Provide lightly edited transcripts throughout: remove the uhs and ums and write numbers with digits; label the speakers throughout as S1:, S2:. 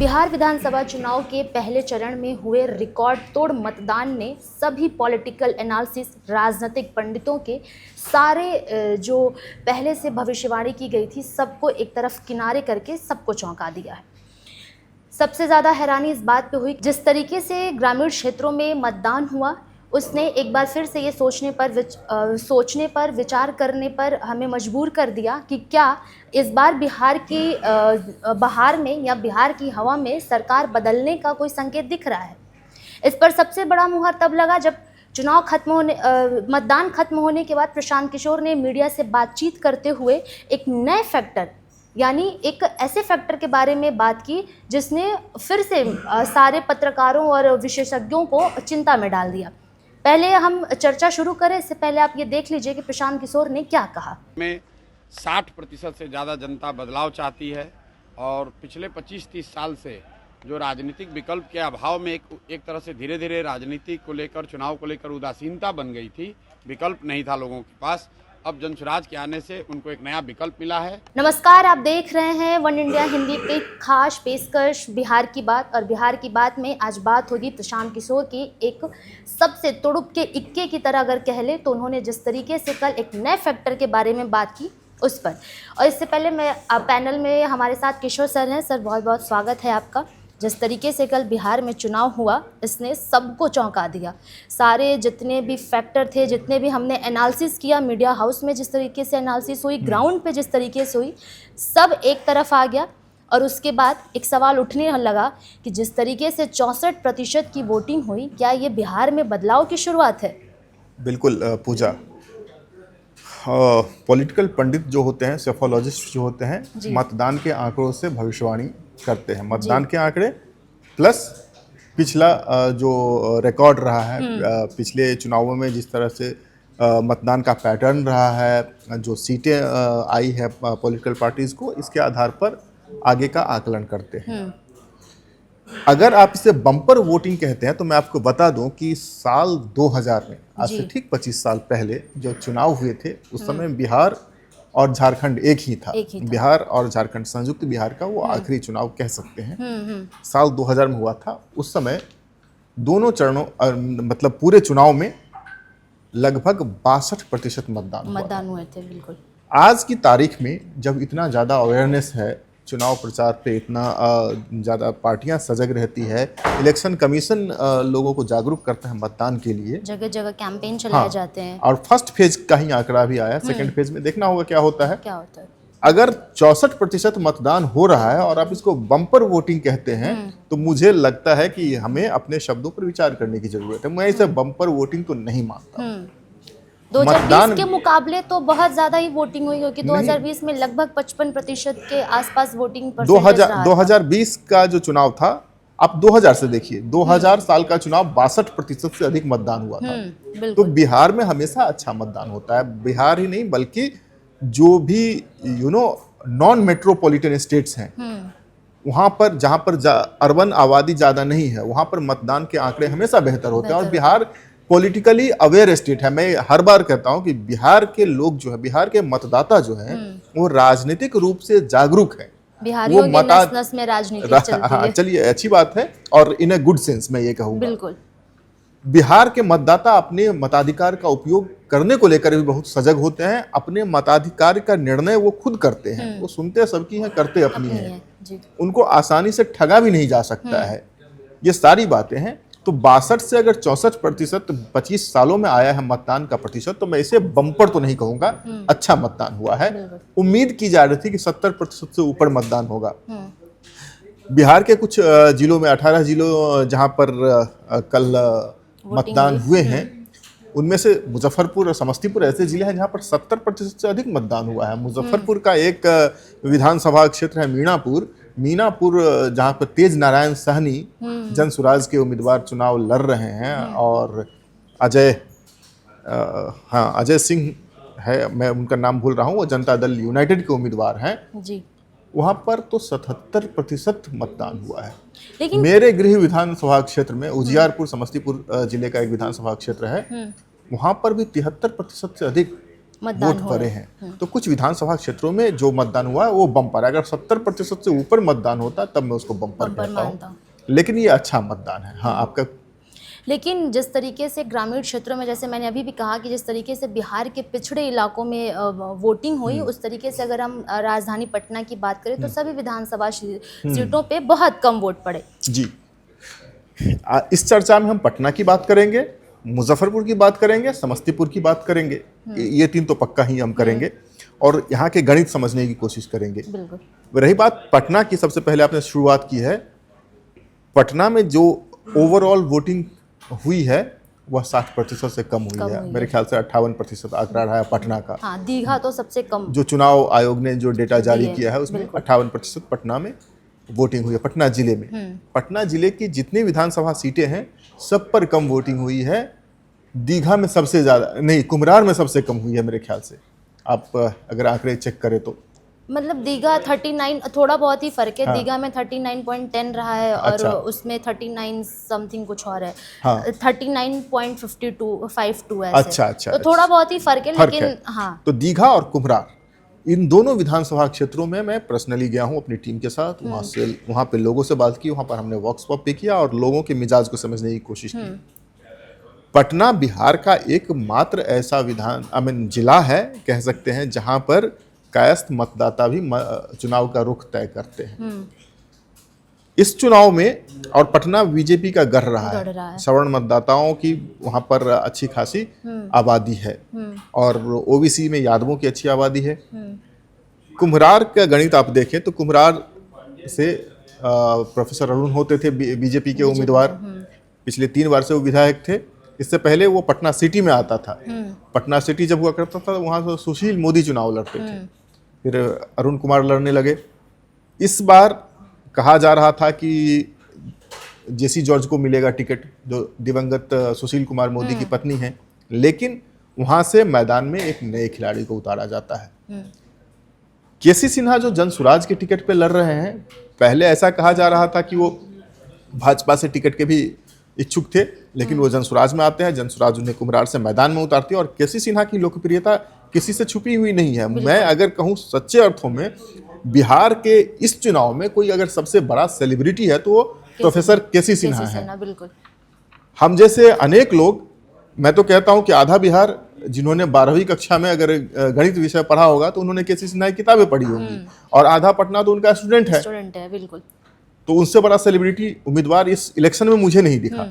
S1: बिहार विधानसभा चुनाव के पहले चरण में हुए रिकॉर्ड तोड़ मतदान ने सभी पॉलिटिकल एनालिसिस राजनीतिक पंडितों के सारे जो पहले से भविष्यवाणी की गई थी सबको एक तरफ किनारे करके सबको चौंका दिया है। सबसे ज़्यादा हैरानी इस बात पे हुई जिस तरीके से ग्रामीण क्षेत्रों में मतदान हुआ, उसने एक बार फिर से ये सोचने पर विचार करने पर हमें मजबूर कर दिया कि क्या इस बार बिहार की बहार में या बिहार की हवा में सरकार बदलने का कोई संकेत दिख रहा है। इस पर सबसे बड़ा मुहर तब लगा जब मतदान खत्म होने के बाद प्रशांत किशोर ने मीडिया से बातचीत करते हुए एक नए फैक्टर यानी एक ऐसे फैक्टर के बारे में बात की जिसने फिर से सारे पत्रकारों और विशेषज्ञों को चिंता में डाल दिया। पहले हम चर्चा शुरू करें इससे पहले आप ये देख लीजिए कि प्रशांत किशोर ने क्या कहा।
S2: में 60% से ज़्यादा जनता बदलाव चाहती है और पिछले 25-30 साल से जो राजनीतिक विकल्प के अभाव में एक तरह से धीरे धीरे राजनीति को लेकर चुनाव को लेकर उदासीनता बन गई थी, विकल्प नहीं था लोगों के पास। अब जनसुराज के आने से उनको एक नया विकल्प मिला है।
S1: नमस्कार, आप देख रहे हैं वन इंडिया हिंदी की खास पेशकश बिहार की बात। और बिहार की बात में आज बात होगी प्रशांत किशोर की एक सबसे तुड़ुक के इक्के की तरह अगर कह ले तो उन्होंने जिस तरीके से कल एक नए फैक्टर के बारे में बात की उस पर। और इससे पहले मैं पैनल में हमारे साथ किशोर सर हैं। सर बहुत बहुत स्वागत है आपका। जिस तरीके से कल बिहार में चुनाव हुआ इसने सबको चौंका दिया। सारे जितने भी फैक्टर थे, जितने भी हमने एनालिसिस किया मीडिया हाउस में, जिस तरीके से एनालिसिस हुई, ग्राउंड पे जिस तरीके से हुई, सब एक तरफ आ गया। और उसके बाद एक सवाल उठने लगा कि जिस तरीके से 64% की वोटिंग हुई, क्या ये बिहार में बदलाव की शुरुआत है?
S3: बिल्कुल पूजा। पॉलिटिकल पंडित जो होते हैं, सेफोलॉजिस्ट जो होते हैं, मतदान के आंकड़ों से भविष्यवाणी करते हैं। मतदान के आंकड़े प्लस पिछला जो रिकॉर्ड रहा है, पिछले चुनावों में जिस तरह से मतदान का पैटर्न रहा है, जो सीटें आई है पॉलिटिकल पार्टीज को, इसके आधार पर आगे का आकलन करते हैं। अगर आप इसे बम्पर वोटिंग कहते हैं तो मैं आपको बता दूं कि साल 2000 में, आज से ठीक 25 साल पहले जो चुनाव हुए थे, उस समय बिहार और झारखंड एक ही था। बिहार और झारखंड संयुक्त बिहार का वो आखिरी चुनाव कह सकते हैं। साल 2000 में हुआ था। उस समय दोनों चरणों मतलब पूरे चुनाव में लगभग 62% मतदान हुए थे। बिल्कुल। आज की तारीख में जब इतना ज़्यादा अवेयरनेस है, चुनाव प्रचार पे इतना ज़्यादा पार्टियां सजग रहती है, इलेक्शन कमीशन लोगों को जागरूक करता है मतदान के लिए, जगह जगह कैंपेन चलाए जाते हैं। और फर्स्ट फेज का ही आंकड़ा भी आया, सेकंड फेज में देखना होगा क्या होता है। अगर 64% मतदान हो रहा है और आप इसको बम्पर वोटिंग कहते हैं तो मुझे लगता है कि हमें अपने शब्दों पर विचार करने की जरूरत है। मैं इसे बम्पर वोटिंग तो नहीं मानता।
S1: 2020 के मुकाबले तो बहुत ज्यादा ही वोटिंग हुई होगी। 2020 में लगभग 55% के आसपास वोटिंग परसेंटेज रहा।
S3: 2020 का जो चुनाव था, आप 2000 से देखिए, 2000 साल का चुनाव 62% से अधिक मतदान हुआ था। तो बिहार में हमेशा अच्छा मतदान होता है। बिहार ही नहीं बल्कि जो भी नॉन मेट्रोपॉलिटन स्टेट्स हैं, वहाँ पर जहाँ पर अर्बन आबादी ज़्यादा नहीं है, वहाँ पर मतदान के आंकड़े हमेशा बेहतर होते हैं। और बिहार पॉलिटिकली अवेयर स्टेट है। मैं हर बार कहता हूँ कि बिहार के लोग जो है, बिहार के मतदाता जो हैं, वो राजनीतिक रूप से जागरूक है।
S1: बिहारियों के नस-नस में राजनीति चलती है।
S3: चलिए, अच्छी बात है। और इन ए गुड सेंस मैं ये कहूँगा,
S1: बिल्कुल
S3: बिहार के मतदाता अपने मताधिकार का उपयोग करने को लेकर भी बहुत सजग होते हैं। अपने मताधिकार का निर्णय वो खुद करते हैं। वो सुनते सबकी हैं, करते अपनी हैं। उनको आसानी से ठगा भी नहीं जा सकता है। ये सारी बातें हैं। तो 62 से अगर 64% 25 सालों में आया है मतदान का प्रतिशत, तो मैं इसे बम्पर तो नहीं कहूंगा, अच्छा मतदान हुआ है। उम्मीद की जा रही थी कि 70% से ऊपर मतदान होगा। बिहार के कुछ जिलों में, 18 जिलों जहां पर कल मतदान हुए हैं, उनमें से मुजफ्फरपुर और समस्तीपुर ऐसे जिले हैं जहां पर 70% से अधिक मतदान हुआ है। मुजफ्फरपुर का एक विधानसभा क्षेत्र है मीनापुर, जहां पर तेज नारायण सहनी जनसुराज के उम्मीदवार चुनाव लड़ रहे हैं। और अजय सिंह है, मैं उनका नाम भूल रहा हूँ, वो जनता दल यूनाइटेड के उम्मीदवार हैं जी। वहाँ पर तो 77% मतदान हुआ है। लेकिन मेरे गृह विधानसभा क्षेत्र में, उजियारपुर समस्तीपुर जिले का एक विधानसभा क्षेत्र है, वहाँ पर भी 73% से अधिक
S1: मतदान
S3: वोट
S1: हो
S3: पड़े
S1: रहे
S3: हैं। तो कुछ विधानसभा क्षेत्रों में जो मतदान हुआ है वो बम्पर, अगर 70% से ऊपर मतदान होता तब मैं उसको बम्पर
S1: बम्पर
S3: कहता
S1: मानता
S3: हूँ,
S1: हूँ।
S3: लेकिन ये अच्छा मतदान है। हाँ, आपका
S1: लेकिन जिस तरीके से ग्रामीण क्षेत्रों में, जैसे मैंने अभी भी कहा कि जिस तरीके से बिहार के पिछड़े इलाकों में वोटिंग हुई, उस तरीके से अगर हम राजधानी पटना की बात करें तो सभी विधानसभा सीटों पे बहुत कम वोट पड़े।
S3: जी, इस चर्चा में हम पटना की बात करेंगे, मुजफ्फरपुर की बात करेंगे, समस्तीपुर की बात करेंगे, ये 3 तो पक्का ही हम करेंगे, और यहाँ के गणित समझने की कोशिश करेंगे।
S1: बिल्कुल।
S3: रही बात पटना की, सबसे पहले आपने शुरुआत की है, पटना में जो ओवरऑल वोटिंग हुई है वह 60% से कम हुई है। मेरे ख्याल से 58% आंकड़ा रहा है पटना का।
S1: हाँ, दीघा तो सबसे कम।
S3: जो चुनाव आयोग ने जो डेटा जारी किया है उसमें 58% पटना में वोटिंग हुई है, पटना जिले में। पटना जिले की जितनी विधानसभा सीटें हैं सब पर कम वोटिंग हुई है। दीघा में सबसे ज़्यादा नहीं, कुम्हरार में सबसे कम हुई है मेरे ख्याल से, आप अगर आंकड़े चेक करें तो।
S1: मतलब दीघा 39, थोड़ा बहुत ही फर्क है। हाँ। दीघा में 39.10 रहा है और अच्छा। उसमें 39 समथिंग कुछ और है। हाँ। 39.52 ऐसे। अच्छा, तो थोड़ा बहुत ही फर्क है, लेकिन हाँ।
S3: तो दीघा और कुम्हरार, इन दोनों विधानसभा क्षेत्रों में मैं पर्सनली गया हूं अपनी टीम के साथ, वहां पे लोगों से बात की, वहां पर हमने वर्कशॉप पे किया और लोगों के मिजाज को समझने की कोशिश की। पटना बिहार का एकमात्र ऐसा जिला है कह सकते हैं जहां पर कायस्थ मतदाता भी चुनाव का रुख तय करते हैं। इस चुनाव में, और पटना बीजेपी का गढ़ रहा है, सवर्ण मतदाताओं की वहां पर अच्छी खासी आबादी है, और ओबीसी में यादवों की अच्छी आबादी है। कुम्हरार का गणित आप देखें तो कुम्हरार से प्रोफेसर अरुण होते थे बीजेपी के उम्मीदवार, पिछले 3 बार से वो विधायक थे। इससे पहले वो पटना सिटी में आता था। पटना सिटी जब हुआ करता था वहां से सुशील मोदी चुनाव लड़ते थे, फिर अरुण कुमार लड़ने लगे। इस बार कहा जा रहा था कि जेसी जॉर्ज को मिलेगा टिकट, जो दिवंगत सुशील कुमार मोदी की पत्नी है, लेकिन वहां से मैदान में एक नए खिलाड़ी को उतारा जाता है। केसी सिन्हा जो जनसुराज के टिकट पे लड़ रहे हैं, पहले ऐसा कहा जा रहा था कि वो भाजपा से टिकट के भी इच्छुक थे, लेकिन वो जनसुराज में आते हैं, जनसुराज उन्हें कुम्हरार से मैदान में उतारती है, और केसी सिन्हा की लोकप्रियता किसी से छुपी हुई नहीं है। मैं अगर कहूँ सच्चे अर्थों में बिहार के इस चुनाव में कोई अगर सबसे बड़ा सेलिब्रिटी है तो वो प्रोफेसर केसी सिन्हा है।
S1: बिल्कुल।
S3: हम जैसे अनेक लोग, मैं तो कहता हूं कि आधा बिहार जिन्होंने 12वीं कक्षा में अगर गणित विषय पढ़ा होगा तो उन्होंने केसी सिन्हा की किताबें पढ़ी होंगी, और आधा पटना तो उनका स्टूडेंट है।
S1: बिल्कुल।
S3: तो उनसे बड़ा सेलिब्रिटी उम्मीदवार इस इलेक्शन में मुझे नहीं दिखा।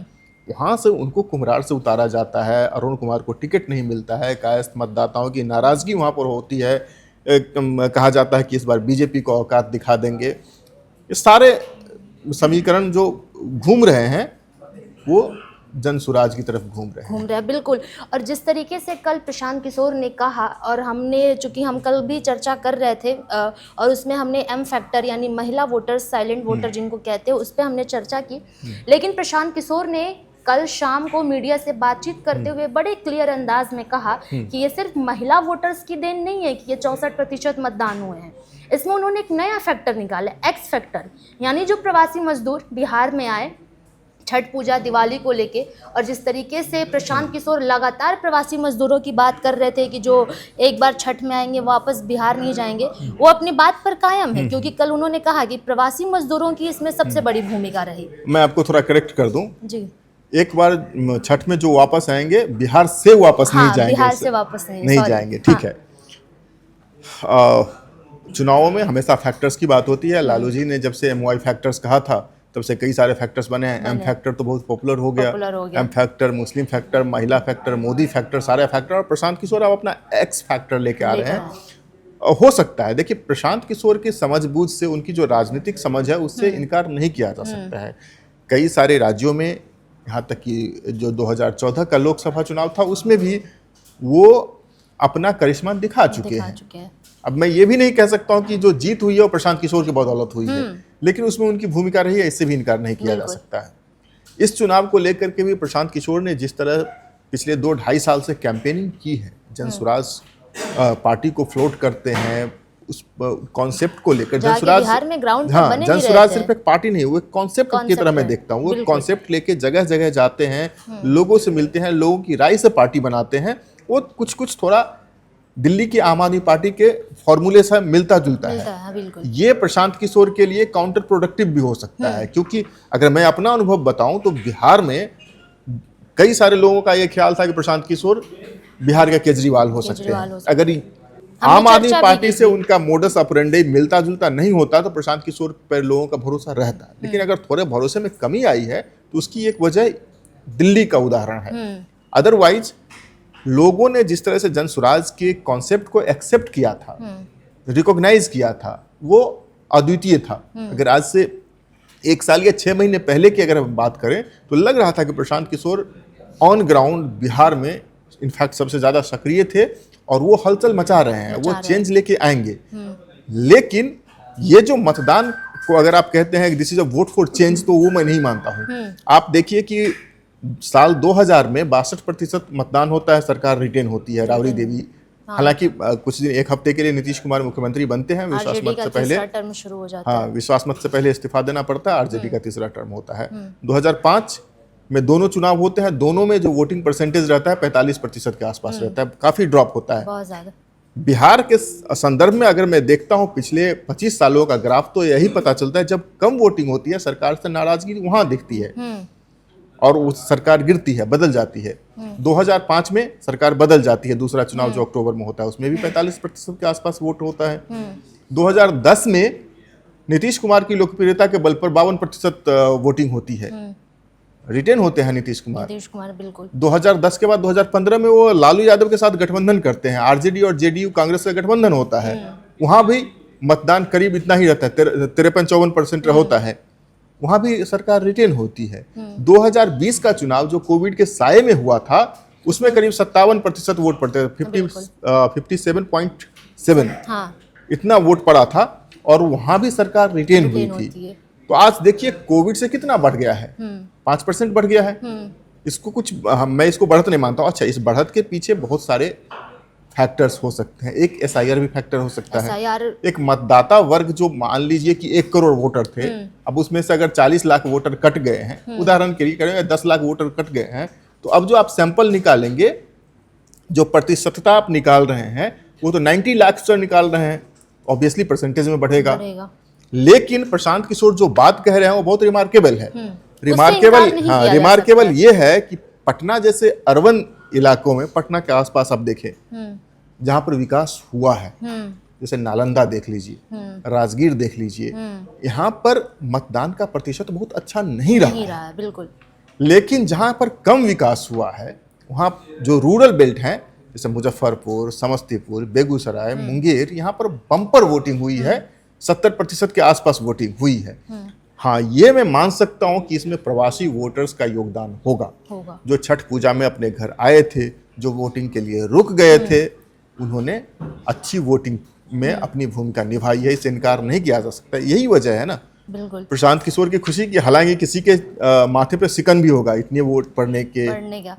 S3: वहां से उनको कुम्हरार से उतारा जाता है, अरुण कुमार को टिकट नहीं मिलता है, कायस्थ मतदाताओं की नाराजगी वहां पर होती है, कहा जाता है कि इस बार बीजेपी को औकात दिखा देंगे। ये सारे समीकरण जो घूम रहे हैं वो जनसुराज की तरफ घूम रहे हैं।
S1: बिल्कुल। और जिस तरीके से कल प्रशांत किशोर ने कहा, और हमने, चूंकि हम कल भी चर्चा कर रहे थे और उसमें हमने एम फैक्टर यानी महिला वोटर्स, साइलेंट वोटर जिनको कहते हैं, उस पर हमने चर्चा की, लेकिन प्रशांत किशोर ने कल शाम को मीडिया से बातचीत करते हुए बड़े क्लियर अंदाज में कहा कि ये सिर्फ महिला वोटर्स की देन नहीं है कि ये 64% मतदान हुए हैं। इसमें उन्होंने एक नया फैक्टर निकाला, एक्स फैक्टर, यानी जो प्रवासी मजदूर बिहार में आए छठ पूजा, दिवाली को लेके, और जिस तरीके से प्रशांत किशोर लगातार प्रवासी मजदूरों की बात कर रहे थे कि जो एक बार छठ में आएंगे वापस बिहार नहीं जाएंगे, वो अपनी बात पर कायम है, क्योंकि कल उन्होंने कहा कि प्रवासी मजदूरों की इसमें सबसे बड़ी भूमिका रही।
S3: मैं आपको थोड़ा करेक्ट कर दूं
S1: जी,
S3: एक बार छठ में जो वापस आएंगे बिहार से वापस नहीं जाएंगे,
S1: बिहार से वापस
S3: नहीं जाएंगे, ठीक है। चुनावों में हमेशा फैक्टर्स की बात होती है। लालू जी ने जब से MY फैक्टर्स कहा था तब से कई सारे फैक्टर्स बने हैं। एम फैक्टर तो बहुत पॉपुलर हो गया। एम फैक्टर, मुस्लिम फैक्टर, महिला फैक्टर, मोदी फैक्टर, सारे फैक्टर, और प्रशांत किशोर अब अपना एक्स फैक्टर लेके आ रहे हैं। हो सकता है, देखिए प्रशांत किशोर की समझबूझ से, उनकी जो राजनीतिक समझ है उससे इनकार नहीं किया जा सकता है। कई सारे राज्यों में, यहाँ तक कि जो 2014 का लोकसभा चुनाव था उसमें भी वो अपना करिश्मा दिखा चुके हैं। अब मैं ये भी नहीं कह सकता हूँ कि जो जीत हुई है वो प्रशांत किशोर की बदौलत हुई है, लेकिन उसमें उनकी भूमिका रही है, इससे भी इनकार नहीं किया जा सकता है। इस चुनाव को लेकर के भी प्रशांत किशोर ने जिस तरह पिछले 2-2.5 साल से कैंपेनिंग की है, जनसुराज पार्टी को फ्लोट करते हैं, उस कॉन्सेप्ट को लेकर जनसुराज, हाँ, जनसुराज सिर्फ एक पार्टी नहीं, वो एक कॉन्सेप्ट की तरह मैं देखता हूँ। वो कॉन्सेप्ट लेके जगह जगह जाते हैं, लोगों से मिलते हैं, लोगों की राय से पार्टी बनाते हैं। वो कुछ थोड़ा दिल्ली की आम आदमी पार्टी के फॉर्मूले से मिलता जुलता
S1: मिलता
S3: है।
S1: है, बिल्कुल।
S3: ये प्रशांत किशोर के लिए काउंटर प्रोडक्टिव भी हो सकता है, क्योंकि अगर मैं अपना अनुभव बताऊं तो बिहार में कई सारे लोगों का ये ख्याल था कि प्रशांत किशोर बिहार का केजरीवाल हो सकते
S1: केजरीवाल
S3: हैं।
S1: हो सकते
S3: अगर आम आदमी
S1: चर्चा भी
S3: पार्टी
S1: की
S3: से
S1: थी।
S3: उनका मोडस ऑपरेंडी मिलता जुलता नहीं होता तो प्रशांत किशोर पर लोगों का भरोसा रहता। लेकिन अगर थोड़े भरोसे में कमी आई है तो उसकी एक वजह दिल्ली का उदाहरण है। अदरवाइज लोगों ने जिस तरह से जन स्वराज के कॉन्सेप्ट को एक्सेप्ट किया था, रिकॉग्नाइज किया था, वो अद्वितीय था। अगर आज से 1 साल या 6 महीने पहले की अगर हम बात करें तो लग रहा था कि प्रशांत किशोर ऑन ग्राउंड बिहार में इनफैक्ट सबसे ज्यादा सक्रिय थे और वो हलचल मचा रहे हैं, वो चेंज लेके आएंगे। लेकिन ये जो मतदान को अगर आप कहते हैं this is a vote for change, तो वो मैं नहीं मानता हूं। आप देखिए कि साल 2000 में 62% मतदान होता है, सरकार रिटेन होती है, राबड़ी देवी। हालांकि कुछ दिन 1 हफ्ते के लिए नीतीश कुमार मुख्यमंत्री बनते हैं, विश्वास
S1: आरजेडी
S3: मत
S1: का
S3: से पहले
S1: तीसरा टर्म शुरू हो जाता
S3: हाँ, विश्वास मत से पहले इस्तीफा देना पड़ता है, आरजेडी का तीसरा टर्म होता है। 2005 में दोनों चुनाव होते हैं, दोनों में जो वोटिंग परसेंटेज रहता है 45% के आसपास रहता है, काफी ड्रॉप होता है।
S1: बहुत ज्यादा।
S3: बिहार के संदर्भ में अगर मैं देखता हूं पिछले 25 सालों का ग्राफ तो यही पता चलता है, जब कम वोटिंग होती है सरकार से नाराजगी वहां दिखती है और वो सरकार गिरती है, बदल जाती है। 2005 में सरकार बदल जाती है, दूसरा चुनाव जो अक्टूबर में होता है उसमें भी 45% के आसपास वोट होता है। 2010 में नीतीश कुमार की लोकप्रियता के बल पर 52% वोटिंग होती है, रिटेन होते हैं नीतीश कुमार।
S1: बिल्कुल।
S3: 2010 के बाद 2015 में वो लालू यादव के साथ गठबंधन करते हैं, आरजेडी और जेडीयू कांग्रेस का गठबंधन होता है। वहां भी मतदान करीब इतना ही रहता है, 53-54% होता है, वहां भी सरकार रिटेन होती है। 2020 का चुनाव जो कोविड के साये में हुआ था उसमें करीब 57% वोट पड़ते थे, 57.7 इतना वोट पड़ा था और वहां भी सरकार रिटेन हुई थी। तो आज देखिए कोविड से कितना बढ़ गया है, 5% बढ़ गया है। इसको कुछ मैं इसको बढ़त नहीं मानता हूँ। अच्छा, इस बढ़त के पीछे बहुत सारे फैक्टर्स हो सकते हैं। एक एसआईआर भी फैक्टर हो सकता है। एक मतदाता वर्ग जो मान लीजिए कि 1 करोड़ वोटर थे, अब उसमें से अगर 40 लाख वोटर कट गए हैं, उदाहरण के लिए करेंगे 10 लाख वोटर कट गए हैं, तो अब जो आप सैंपल निकालेंगे, जो प्रतिशतता आप निकाल रहे हैं वो तो 90 लाख से निकाल रहे हैं, ऑब्वियसली परसेंटेज में बढ़ेगा। लेकिन प्रशांत किशोर जो बात कह रहे हैं वो बहुत रिमार्केबल है। रिमार्केबल ये है कि पटना जैसे अर्बन इलाकों में, पटना के आसपास आप देखें जहां पर विकास हुआ है, जैसे नालंदा देख लीजिए, राजगीर देख लीजिए, यहाँ पर मतदान का प्रतिशत बहुत अच्छा नहीं रहा है।
S1: बिल्कुल।
S3: लेकिन जहां पर कम विकास हुआ है वहां जो रूरल बेल्ट हैं जैसे मुजफ्फरपुर, समस्तीपुर, बेगूसराय, मुंगेर, यहाँ पर बम्पर वोटिंग हुई है, 70% के आसपास वोटिंग हुई है। हाँ, ये मैं मान सकता हूँ कि इसमें प्रवासी वोटर्स का योगदान होगा। जो छठ पूजा में अपने घर आए थे, जो वोटिंग के लिए रुक गए थे, उन्होंने अच्छी वोटिंग में अपनी भूमिका निभाई है, इससे इनकार नहीं किया जा सकता। यही वजह है ना
S1: बिल्कुल
S3: प्रशांत किशोर की खुशी की। हालांकि किसी के माथे पे शिकन भी होगा इतने वोट पड़ने के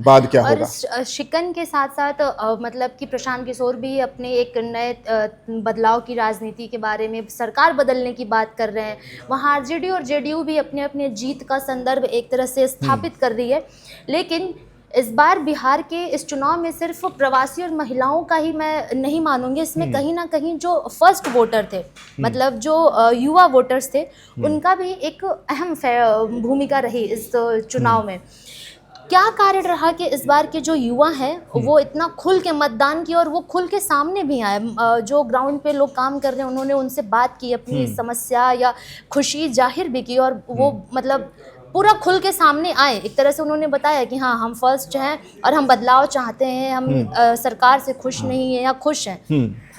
S3: बाद क्या होगा।
S1: और शिकन के साथ साथ मतलब कि प्रशांत किशोर भी अपने एक नए बदलाव की राजनीति के बारे में, सरकार बदलने की बात कर रहे हैं। वहाँ आरजेडी और जेडीयू भी अपने अपने जीत का संदर्भ एक तरह से स्थापित कर रही है। लेकिन इस बार बिहार के इस चुनाव में सिर्फ प्रवासी और महिलाओं का ही मैं नहीं मानूंगी, इसमें कहीं ना कहीं जो फर्स्ट वोटर थे, मतलब जो युवा वोटर्स थे, उनका भी एक अहम भूमिका रही इस चुनाव में। क्या कारण रहा कि इस बार के जो युवा हैं वो इतना खुल के मतदान की, और वो खुल के सामने भी आए, जो ग्राउंड पे लोग काम कर रहे हैं उन्होंने उनसे बात की, अपनी समस्या या खुशी जाहिर भी की, और वो मतलब पूरा खुल के सामने आए। एक तरह से उन्होंने बताया कि हाँ, हम फर्स्ट हैं और हम बदलाव चाहते हैं, हम सरकार से खुश नहीं है या खुश हैं।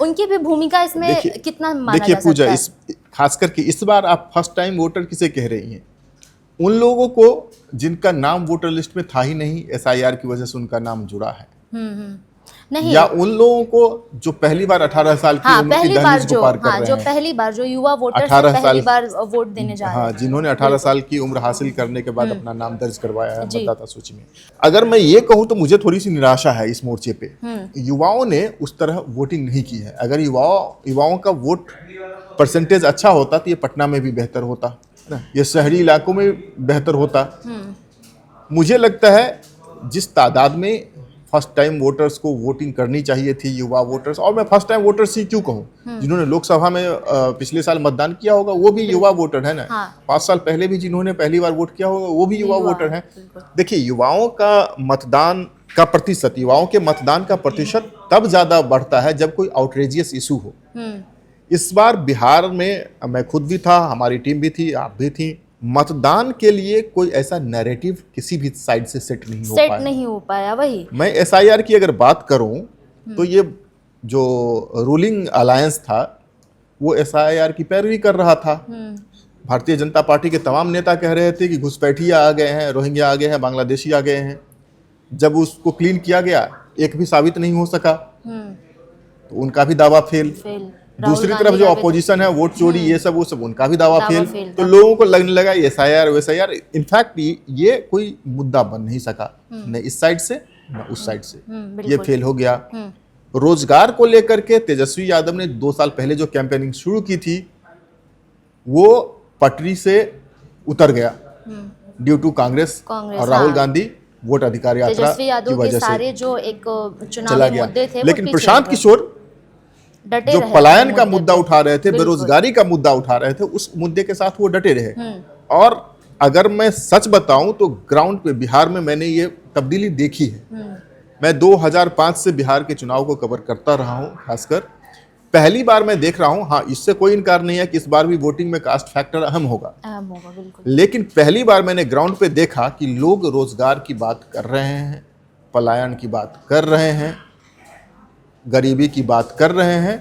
S1: उनकी भी भूमिका इसमें कितना माना जा सकता है?
S3: देखिए पूजा, इस खास करके इस बार आप फर्स्ट टाइम वोटर किसे कह रही हैं? उन लोगों को जिनका नाम वोटर लिस्ट में था ही नहीं, एसआईआर की वजह से उनका नाम जुड़ा है,
S1: नहीं,
S3: या उन लोगों को जो पहली बार 18 साल की उम्र की दहलीज को पार कर रहे हैं,
S1: जो पहली बार जो युवा वोटर पहली बार वोट देने जा रहे हैं,
S3: जिन्होंने 18 साल की उम्र हासिल करने के बाद अपना नाम दर्ज करवाया है मतदाता सूची में। अगर मैं ये कहूँ तो मुझे थोड़ी सी निराशा है इस मोर्चे पे। युवाओं ने उस तरह वोटिंग नहीं की है। अगर युवाओं का वोट परसेंटेज अच्छा होता तो ये पटना में भी बेहतर होता, ये शहरी इलाकों में बेहतर होता। मुझे लगता है जिस तादाद में फर्स्ट टाइम वोटर्स को वोटिंग करनी चाहिए थी, युवा वोटर्स। और मैं फर्स्ट टाइम वोटर्स ही क्यों कहूँ, जिन्होंने लोकसभा में पिछले साल मतदान किया होगा वो भी युवा वोटर है ना।
S1: हाँ।
S3: 5 साल पहले भी जिन्होंने पहली बार वोट किया होगा वो भी युवा वोटर हैं। देखिए, युवाओं का मतदान का प्रतिशत, युवाओं के मतदान का प्रतिशत तब ज्यादा बढ़ता है जब कोई आउटरेजियस इशू हो। इस बार बिहार में मैं खुद भी था, हमारी टीम भी थी, आप भी थी, मतदान के लिए कोई ऐसा नैरेटिव किसी भी साइड से सेट नहीं हो पाया।
S1: वही
S3: मैं एसआईआर की अगर बात करूं तो ये जो रूलिंग अलायंस था वो एसआईआर की पैरवी कर रहा था। भारतीय जनता पार्टी के तमाम नेता कह रहे थे कि घुसपैठिया आ गए हैं, रोहिंग्या आ गए हैं, बांग्लादेशी आ गए हैं। जब उसको क्लीन किया गया, एक भी साबित नहीं हो सका, तो उनका भी दावा फेल। दूसरी तरफ जो अपोजिशन है, वोट चोरी, ये सब वो सब उनका भी दावा फेल। तो लोगों को लगने लगा एसआईआर वैसआईआर। इनफैक्ट ये कोई मुद्दा बन नहीं सका, न इस साइड से न उस साइड से, ये फेल हो गया। रोजगार को लेकर के तेजस्वी यादव ने 2 साल पहले जो कैंपेनिंग शुरू की थी वो पटरी से उतर गया ड्यू टू कांग्रेस और राहुल गांधी वोट अधिकार यात्रा की वजह से
S1: जो एक
S3: चला गया। लेकिन प्रशांत किशोर जो पलायन का मुद्दा उठा रहे थे, बेरोजगारी का मुद्दा उठा रहे थे, उस मुद्दे के साथ वो डटे रहे। और अगर मैं सच बताऊं तो ग्राउंड पे बिहार में मैंने ये तब्दीली देखी है। मैं 2005 से बिहार के चुनाव को कवर करता रहा हूं, खासकर पहली बार मैं देख रहा हूं। हाँ, इससे कोई इनकार नहीं है कि इस बार भी वोटिंग में कास्ट फैक्टर अहम होगा बिल्कुल। लेकिन पहली बार मैंने ग्राउंड पे देखा कि लोग रोजगार की बात कर रहे हैं, पलायन की बात कर रहे हैं, गरीबी की बात कर रहे हैं,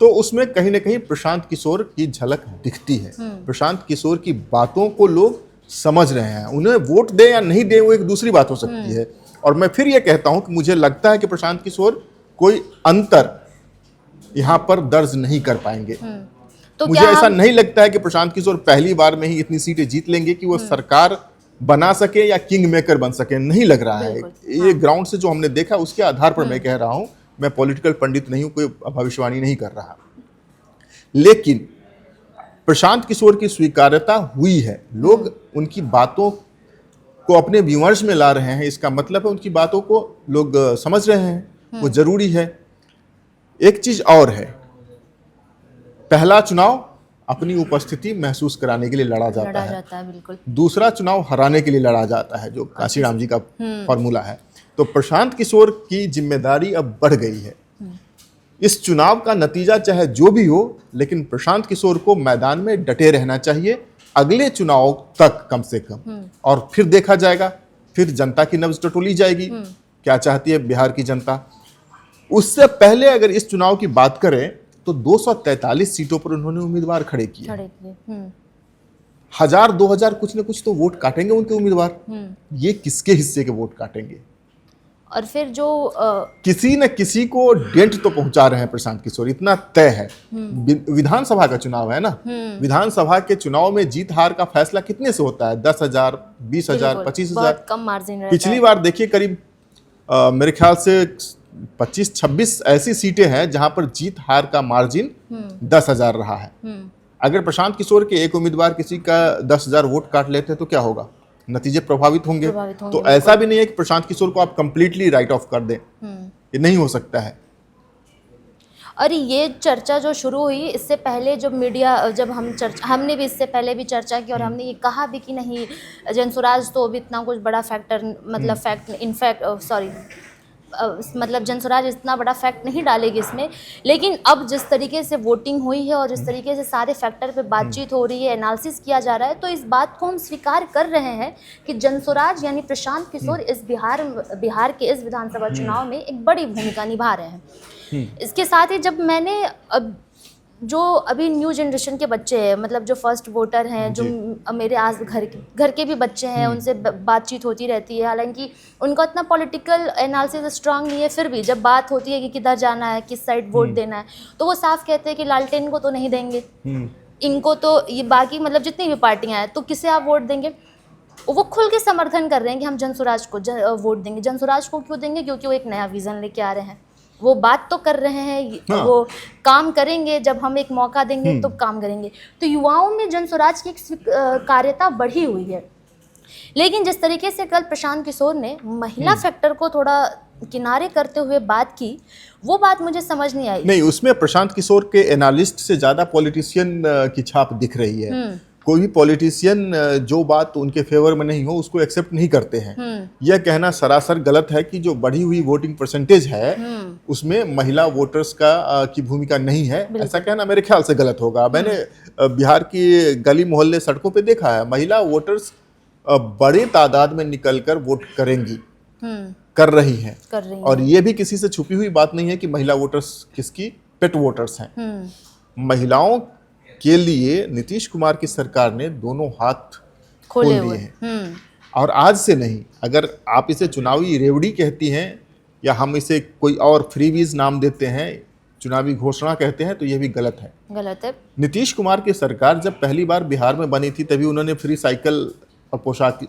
S3: तो उसमें कहीं ना कहीं प्रशांत किशोर की झलक दिखती है। प्रशांत किशोर की बातों को लोग समझ रहे हैं। उन्हें वोट दें या नहीं दें वो एक दूसरी बात हो सकती है। और मैं फिर ये कहता हूं कि मुझे लगता है कि प्रशांत किशोर कोई अंतर यहां पर दर्ज नहीं कर पाएंगे। तो मुझे ऐसा नहीं लगता है कि प्रशांत किशोर पहली बार में ही इतनी सीटें जीत लेंगे कि वो सरकार बना सके या किंग मेकर बन सके, नहीं लग रहा है। ये ग्राउंड से जो हमने देखा उसके आधार पर मैं कह रहा हूं, मैं पॉलिटिकल पंडित नहीं हूं, कोई भविष्यवाणी नहीं कर रहा। लेकिन प्रशांत किशोर की स्वीकार्यता हुई है, लोग उनकी बातों को अपने विमर्श में ला रहे हैं। इसका मतलब है उनकी बातों को लोग समझ रहे हैं, वो जरूरी है। एक चीज और है, पहला चुनाव अपनी उपस्थिति महसूस कराने के लिए लड़ा जाता है
S1: बिल्कुल।
S3: दूसरा चुनाव हराने के लिए लड़ा जाता है, जो काशीराम जी का फॉर्मूला है। तो प्रशांत किशोर की जिम्मेदारी अब बढ़ गई है। इस चुनाव का नतीजा चाहे जो भी हो, लेकिन प्रशांत किशोर को मैदान में डटे रहना चाहिए अगले चुनाव तक कम से कम। और फिर देखा जाएगा, फिर जनता की नब्ज टटोली जाएगी, क्या चाहती है बिहार की जनता। उससे पहले अगर इस चुनाव की बात करें तो 243 सीटों पर उन्होंने उम्मीदवार खड़े किए। 1000-2000 कुछ न कुछ तो वोट काटेंगे उनके उम्मीदवार। ये किसके हिस्से के वोट काटेंगे?
S1: और फिर जो
S3: किसी न किसी को डेंट तो पहुंचा रहे हैं प्रशांत किशोर, इतना तय है। विधानसभा का चुनाव है ना, विधानसभा के चुनाव में जीत हार का फैसला कितने से होता है? 10,000, 20,000, 25,000।
S1: कम मार्जिन रहता है।
S3: पिछली बार देखिए करीब मेरे ख्याल से 25-26 ऐसी सीटें हैं जहां पर जीत हार का मार्जिन 10,000 रहा है। अगर प्रशांत किशोर के एक उम्मीदवार किसी का 10,000 वोट काट लेते हैं तो क्या होगा? नतीजे प्रभावित होंगे। तो ऐसा भी नहीं है कि प्रशांत किशोर को आप कंप्लीटली राइट ऑफ कर दें, ये नहीं हो सकता है।
S1: और ये चर्चा जो शुरू हुई, इससे पहले जब मीडिया, जब हमने भी इससे पहले भी चर्चा की और हमने ये कहा भी कि नहीं, जनसुराज तो अभी इतना कुछ बड़ा फैक्टर, मतलब जनसुराज इतना बड़ा फैक्ट नहीं डालेगी इसमें। लेकिन अब जिस तरीके से वोटिंग हुई है और जिस तरीके से सारे फैक्टर पे बातचीत हो रही है, एनालिसिस किया जा रहा है, तो इस बात को हम स्वीकार कर रहे हैं कि जनसुराज यानी प्रशांत किशोर इस बिहार के इस विधानसभा चुनाव में एक बड़ी भूमिका निभा रहे हैं। इसके साथ ही जब मैंने जो अभी न्यू जनरेशन के बच्चे हैं, मतलब जो फर्स्ट वोटर हैं, जो मेरे आज घर के भी बच्चे हैं, उनसे बातचीत होती रहती है। हालांकि उनका इतना पॉलिटिकल एनालिसिस स्ट्रांग नहीं है, फिर भी जब बात होती है कि किधर जाना है, किस साइड वोट देना है, तो वो साफ कहते हैं कि लालटेन को तो नहीं देंगे, इनको तो ये बाकी मतलब जितनी भी पार्टियां हैं, तो किसे आप वोट देंगे? वो खुल के समर्थन कर रहे हैं कि हम जनसुराज को वोट देंगे। जनसुराज को क्यों देंगे? क्योंकि वो एक नया विजन लेके आ रहे हैं, वो बात तो कर रहे हैं, हाँ। वो काम करेंगे, जब हम एक मौका देंगे तो काम करेंगे। तो युवाओं में जनसुराज की एक कार्यता बढ़ी हुई है। लेकिन जिस तरीके से कल प्रशांत किशोर ने महिला फैक्टर को थोड़ा किनारे करते हुए बात की, वो बात मुझे समझ नहीं आई।
S3: नहीं, उसमें प्रशांत किशोर के एनालिस्ट से ज्यादा पॉलिटिशियन की छाप दिख रही है। कोई भी पॉलिटिशियन जो बात उनके फेवर में नहीं हो उसको एक्सेप्ट नहीं करते हैं। यह कहना सरासर गलत है कि जो बढ़ी हुई वोटिंग परसेंटेज है उसमें महिला वोटर्स की भूमिका नहीं है, ऐसा कहना मेरे ख्याल से गलत होगा। मैंने बिहार की गली मोहल्ले सड़कों पे देखा है, महिला वोटर्स बड़े तादाद में निकलकर वोट करेंगी, कर रही हैं। और ये भी किसी से छुपी हुई बात नहीं है कि महिला वोटर्स किसकी पेट वोटर्स हैं। महिलाओं के लिए नीतीश कुमार की सरकार ने दोनों हाथ खोल दिए हैं। और आज से नहीं, अगर आप इसे चुनावी रेवड़ी कहती हैं या हम इसे कोई और फ्रीबीज नाम देते हैं, चुनावी घोषणा कहते हैं, तो यह भी गलत है।
S1: गलत है।
S3: नीतीश कुमार की सरकार जब पहली बार बिहार में बनी थी तभी उन्होंने फ्री साइकिल और पोशाक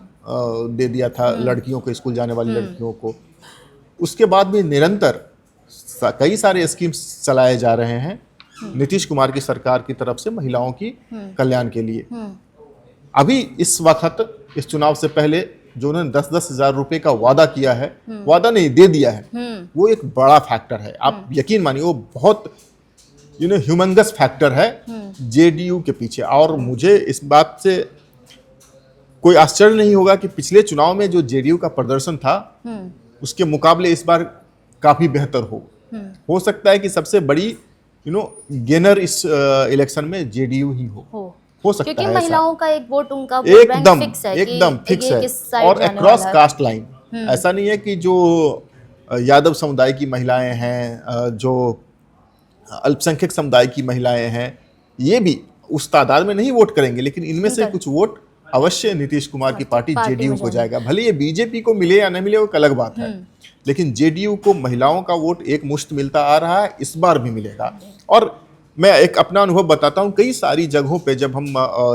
S3: दे दिया था लड़कियों को, स्कूल जाने वाली लड़कियों को। उसके बाद भी निरंतर कई सारे स्कीम्स चलाए जा रहे हैं नीतीश कुमार की सरकार की तरफ से महिलाओं की कल्याण के लिए। अभी इस वक्त इस चुनाव से पहले जो उन्होंने 10-10 हजार रुपए का वादा किया है, वादा नहीं दे दिया है, वो एक बड़ा फैक्टर है। आप यकीन मानिए वो बहुत ह्यूमंगस फैक्टर है जेडीयू के पीछे। और मुझे इस बात से कोई आश्चर्य नहीं होगा कि पिछले चुनाव में जो जेडीयू का प्रदर्शन था उसके मुकाबले इस बार काफी बेहतर हो सकता है कि सबसे बड़ी गेनर इस इलेक्शन में जेडीयू ही हो सकता है।
S1: क्योंकि महिलाओं का एक वोट उनका
S3: एकदम
S1: फिक्स है,
S3: एकदम फिक्स है और अक्रॉस कास्ट लाइन। ऐसा नहीं है कि जो यादव समुदाय की महिलाएं हैं, जो अल्पसंख्यक समुदाय की महिलाएं हैं, ये भी उस तादाद में नहीं वोट करेंगे, लेकिन इनमें से कुछ वोट अवश्य नीतीश कुमार की पार्टी जेडीयू को जाएगा। भले ये बीजेपी को मिले या न मिले वो एक अलग बात है, लेकिन जेडीयू को महिलाओं का वोट एक मुश्त मिलता आ रहा है, इस बार भी मिलेगा। और मैं एक अपना अनुभव बताता हूँ, कई सारी जगहों पे जब हम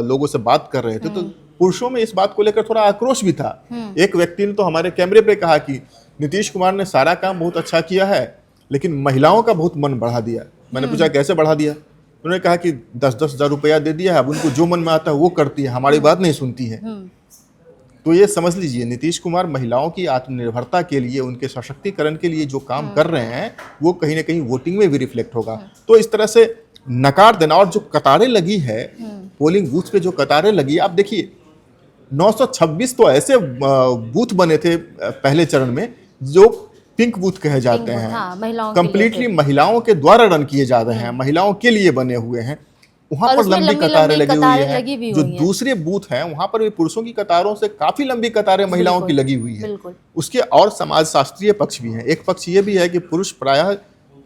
S3: लोगों से बात कर रहे थे तो पुरुषों में इस बात को लेकर थोड़ा आक्रोश भी था। एक व्यक्ति ने तो हमारे कैमरे पे कहा कि नीतीश कुमार ने सारा काम बहुत अच्छा किया है लेकिन महिलाओं का बहुत मन बढ़ा दिया। मैंने पूछा कैसे बढ़ा दिया? उन्होंने कहा कि 10-10 हजार रुपया दे दिया है, अब उनको जो मन में आता है वो करती है, हमारी बात नहीं सुनती है। तो ये समझ लीजिए नीतीश कुमार महिलाओं की आत्मनिर्भरता के लिए, उनके सशक्तिकरण के लिए जो काम कर रहे हैं वो कहीं ना कहीं वोटिंग में भी रिफ्लेक्ट होगा। तो इस तरह से नकार देना, और जो कतारें लगी है पोलिंग बूथ पे, जो कतारें लगी, आप देखिए 926 तो ऐसे बूथ बने थे पहले चरण में जो पिंक बूथ कहे जाते हैं, कंप्लीटली महिलाओं के द्वारा रन किए जा रहे हैं, महिलाओं के लिए बने हुए हैं। वहां पर लंबी कतारें लगी हुई हैं। जो दूसरे बूथ हैं वहां पर भी पुरुषों की कतारों से काफी लंबी कतारें महिलाओं की लगी हुई है। उसके और समाज शास्त्रीय पक्ष भी हैं। एक पक्ष ये भी है कि पुरुष प्रायः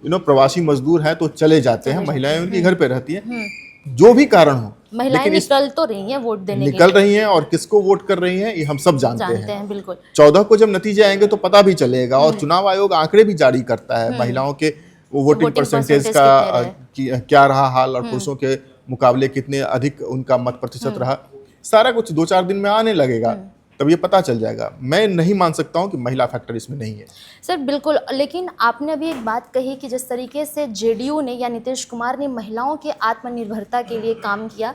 S3: प्रवासी मजदूर हैं तो चले जाते हैं, महिलाएं उनके घर पे रहती हैं। जो भी कारण हो,
S1: महिलाएं निकल तो रही हैं वोट देने
S3: निकल रही हैं, और किसको वोट कर रही हैं ये हम सब जानते हैं।
S1: बिल्कुल
S3: 14 को जब नतीजे आएंगे तो पता भी चलेगा। और चुनाव आयोग आंकड़े भी जारी करता है महिलाओं के वोटिंग परसेंटेज का क्या रहा हाल, और पुरुषों के मुकाबले कितने अधिक उनका मत प्रतिशत रहा। सारा कुछ 2-4 दिन में आने लगेगा, तब ये पता चल जाएगा। मैं नहीं मान सकता हूं कि महिला फैक्टर इसमें नहीं है।
S1: सर बिल्कुल, लेकिन आपने अभी एक बात कही कि जिस तरीके से जेडीयू ने या नीतीश कुमार ने महिलाओं के आत्मनिर्भरता के लिए काम किया,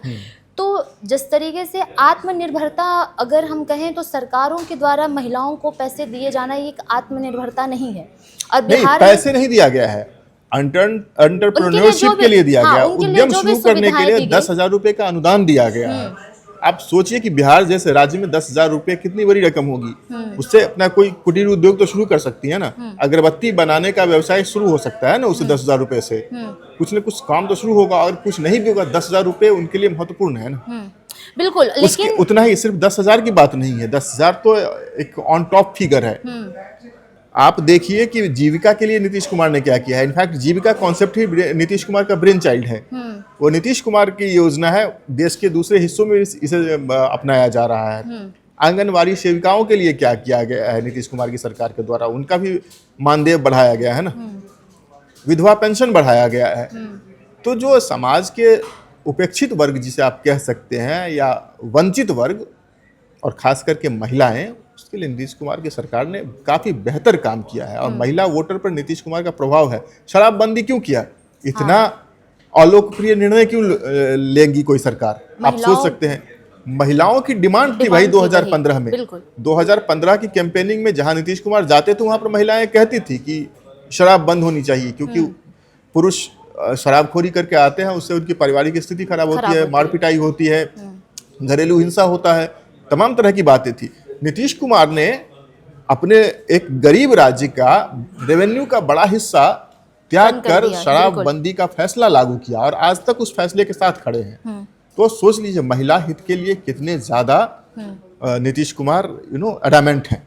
S1: तो जिस तरीके से आत्मनिर्भरता अगर हम कहें तो सरकारों के द्वारा महिलाओं को पैसे दिए जाना एक आत्मनिर्भरता नहीं है। और बिहार
S3: पैसे नहीं दिया गया है, एंटरप्रेन्योरशिप के लिए दिया गया, उद्यम शुरू करने के लिए 10 हजार रुपए का अनुदान दिया गया है। आप सोचिए कि बिहार जैसे राज्य में 10 हजार रुपये कितनी बड़ी रकम होगी। उससे अपना कोई कुटीर उद्योग तो शुरू कर सकती है ना, अगरबत्ती बनाने का व्यवसाय शुरू हो सकता है ना उससे 10 हजार रुपये से कुछ न कुछ काम तो शुरू होगा। और कुछ नहीं भी होगा, 10 हजार रुपये उनके लिए महत्वपूर्ण है ना।
S1: बिल्कुल, लेकिन
S3: उतना ही, सिर्फ 10 हजार की बात नहीं है, 10 हजार तो एक ऑन टॉप फिगर है। आप देखिए कि जीविका के लिए नीतीश कुमार ने क्या किया है। इनफैक्ट जीविका कॉन्सेप्ट ही नीतीश कुमार का ब्रेन चाइल्ड है। वो नीतीश कुमार की योजना है, देश के दूसरे हिस्सों में इसे अपनाया जा रहा है। आंगनवाड़ी सेविकाओं के लिए क्या किया गया है नीतीश कुमार की सरकार के द्वारा, उनका भी मानदेय बढ़ाया गया है ना, विधवा पेंशन बढ़ाया गया है। तो जो समाज के उपेक्षित वर्ग जिसे आप कह सकते हैं, या वंचित वर्ग, और खास करके महिलाएं, उसके लिए नीतीश कुमार की सरकार ने काफी बेहतर काम किया है। और महिला वोटर पर नीतीश कुमार का प्रभाव है। शराबबंदी क्यों किया? इतना अलोकप्रिय निर्णय क्यों लेंगी कोई सरकार? आप सोच सकते हैं महिलाओं की डिमांड थी भाई 2015 में।
S1: बिल्कुल।
S3: 2015 की कैंपेनिंग में जहां नीतीश कुमार जाते तो वहां पर महिलाएं कहती थी कि शराब बंद होनी चाहिए, क्योंकि पुरुष शराबखोरी करके आते हैं, उससे उनकी पारिवारिक स्थिति खराब होती है, मार पिटाई होती है, घरेलू हिंसा होता है, तमाम तरह की बातें थी। नीतीश कुमार ने अपने एक गरीब राज्य का रेवेन्यू का बड़ा हिस्सा त्याग कर शराबबंदी का फैसला लागू किया और आज तक उस फैसले के साथ खड़े हैं। तो सोच लीजिए महिला हित के लिए कितने ज्यादा नीतीश कुमार एडामेंट हैं।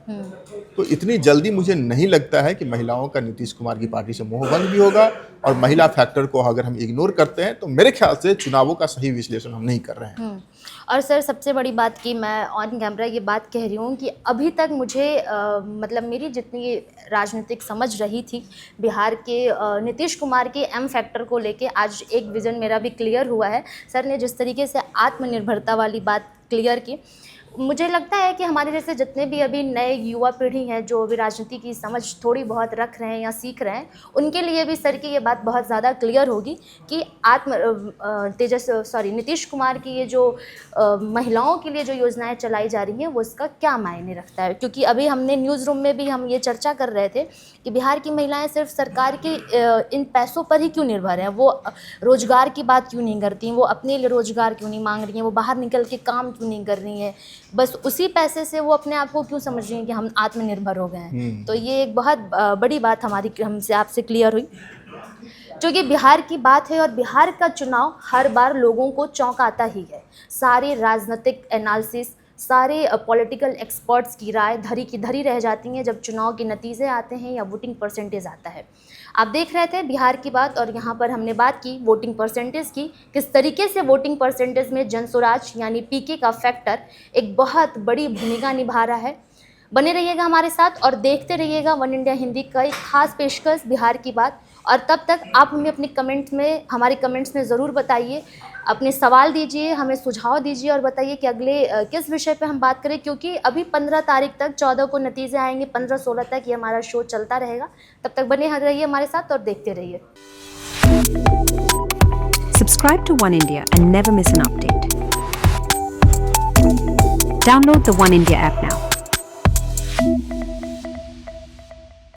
S3: तो इतनी जल्दी मुझे नहीं लगता है कि महिलाओं का नीतीश कुमार की पार्टी से मोहभंग भी होगा, और महिला फैक्टर को अगर हम इग्नोर करते हैं तो मेरे ख्याल से चुनावों का सही विश्लेषण हम नहीं कर रहे हैं।
S1: और सर सबसे बड़ी बात कि मैं ऑन कैमरा ये बात कह रही हूँ कि अभी तक मुझे मतलब मेरी जितनी राजनीतिक समझ रही थी बिहार के नीतीश कुमार के एम फैक्टर को लेके, आज एक विज़न मेरा भी क्लियर हुआ है। सर ने जिस तरीके से आत्मनिर्भरता वाली बात क्लियर की, मुझे लगता है कि हमारे जैसे जितने भी अभी नए युवा पीढ़ी हैं जो अभी राजनीति की समझ थोड़ी बहुत रख रहे हैं या सीख रहे हैं, उनके लिए भी सर की ये बात बहुत ज़्यादा क्लियर होगी कि नीतीश कुमार की ये जो महिलाओं के लिए जो योजनाएं चलाई जा रही हैं वो इसका क्या मायने रखता है। क्योंकि अभी हमने न्यूज़ रूम में भी हम ये चर्चा कर रहे थे कि बिहार की महिलाएं सिर्फ सरकार के इन पैसों पर ही क्यों निर्भर हैं, वो रोज़गार की बात क्यों नहीं करती, वो अपने लिए रोज़गार क्यों नहीं मांग रही हैं, वो बाहर निकल के काम क्यों नहीं कर रही हैं, बस उसी पैसे से वो अपने आप को क्यों समझ रही हैं कि हम आत्मनिर्भर हो गए हैं। तो ये एक बहुत बड़ी बात हमसे आपसे क्लियर हुई। जो कि बिहार की बात है, और बिहार का चुनाव हर बार लोगों को चौंकाता ही है। सारे राजनीतिक एनालिसिस, सारे पॉलिटिकल एक्सपर्ट्स की राय धरी की धरी रह जाती हैं जब चुनाव के नतीजे आते हैं या वोटिंग परसेंटेज आता है। आप देख रहे थे बिहार की बात, और यहाँ पर हमने बात की वोटिंग परसेंटेज की, किस तरीके से वोटिंग परसेंटेज में जनसुराज यानी पीके का फैक्टर एक बहुत बड़ी भूमिका निभा रहा है। बने रहिएगा हमारे साथ और देखते रहिएगा वन इंडिया हिंदी का एक खास पेशकश बिहार की बात। और तब तक आप हमें अपने हमारे कमेंट्स में ज़रूर बताइए, अपने सवाल दीजिए, हमें सुझाव दीजिए और बताइए कि अगले किस विषय पे हम बात करें। क्योंकि अभी 15 तारीख तक, 14 को नतीजे आएंगे, 15-16 तक ये हमारा शो चलता रहेगा। तब तक बने रहिए हमारे साथ और देखते रहिए।
S4: Subscribe to One India and never miss an update. Download the One India app now.